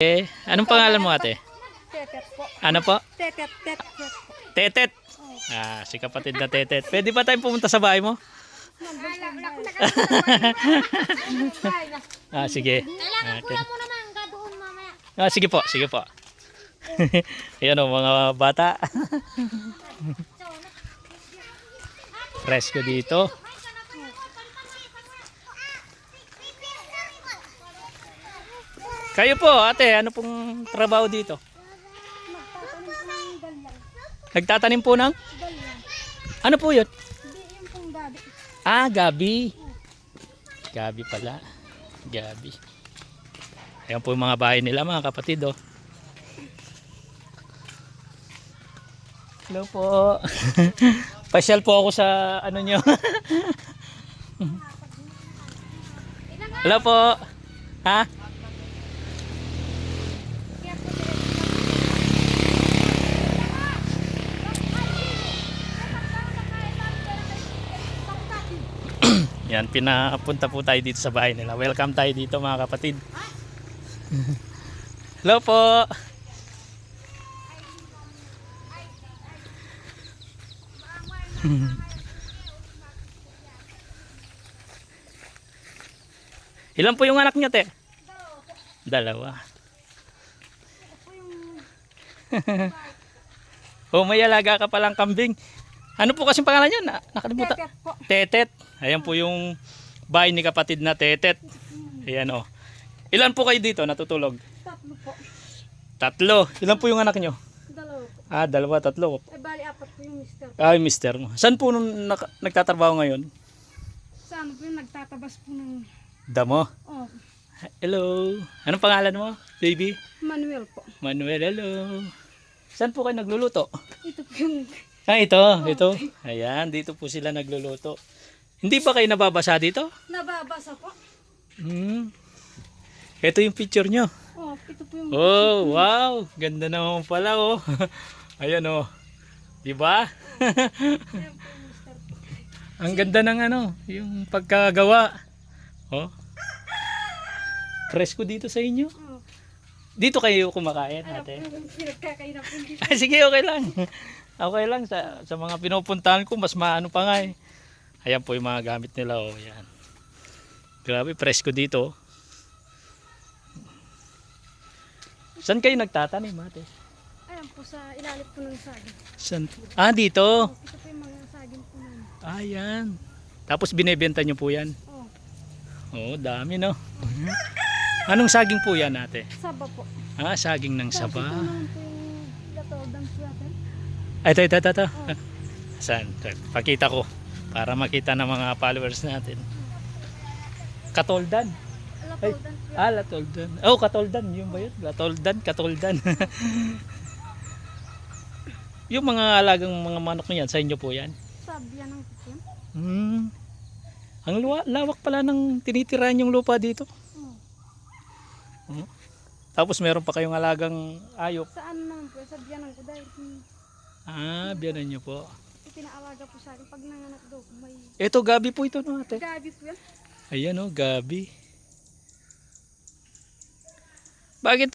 Anong pangalan mo, ate? Tetet po. Ano po? Tetet. Tetet. Si kapatid na Tetet. Pwede ba tayong pumunta sa bahay mo? Sige. Kailangan kulang mo naman hanggang doon mamaya. Sige po, sige po. Ayan o, mga bata. Presko dito. Kayo po, ate, ano pong trabaho dito? Nagtatanim po ng? Ano po yun? Hindi yung pong gabi. Gabi. Gabi pala. Gabi. Ayan po yung mga bahay nila, mga kapatid, oh. Hello po. Pasyal po ako sa ano nyo. Hello po. Ha? Yan, pinapunta po tayo dito sa bahay nila. Welcome tayo dito, mga kapatid. Hello po. Ilan po yung anak niyo, te? Dalawa. Oh, may alaga ka palang kambing. Ano po kasing pangalan niyo? Nakalimutan. Tetet po. Tetet. Ayan po yung bahay ni kapatid na Tetet. Ayan o. Ilan po kayo dito natutulog? Tatlo po. Tatlo. Ilan po yung anak nyo? Dalawa po. Dalawa, tatlo. Bali apat po yung mister. Yung mister mo. Saan po nung nagtatrabaho ngayon? Sa ano po yung nagtatabas po ng... Damo. Oh, Hello. Anong pangalan mo, baby? Manuel po. Manuel, hello. Saan po kayo nagluluto? Ito po yung... Ito. Ayan, dito po sila nagluluto. Hindi ba kayo nababasa dito? Nababasa po. Ito yung picture nyo. Oh, ito po yung... Oh, wow. Ganda naman pala, oh. Ayan, oh. Diba? Ayan po yung mister po. Ang ganda ng ano, yung pagkagawa. Oh. Presko dito sa inyo. Oh, Dito kayo kumakain, alam po ate. yung pinagkakainan po dito. Sige, okay lang. Okay lang sa mga pinupuntahan ko, mas maano pa nga eh. Ayan po yung mga gamit nila, oh. Ayan. Grabe, presko dito. Saan kayo nagtatanim, ate? Ayan po sa ilalim po ng saging. Saan? Dito. Oh, ito po yung mga saging po namin. Ayan. Tapos binebenta nyo po yan. Oh, Oo, dami, no? Anong saging po yan, ate? saba po. Saging ng Tapos saba. ito naman po yung gatodang po natin. Ito. Oh. Saan? Pakita ko. Para makita ng mga followers natin. Katoldan. Latoldan po. Latoldan. Oh, katoldan. Yun ba yun? Katoldan. Yung mga alagang mga manok niyan, sa inyo po yan? Sabya ng kutin. Ang lawak pala ng tinitirahan yung lupa dito. Oh. Tapos meron pa kayong alagang ayok. Saan naman po? Sabya ng kuday. Biyanan nyo po. Pinaawaga po sa akin. Pag nanganak daw, may Ito, gabi po ito, no, ate? gabi po yan. Ayan, oh, gabi. Bakit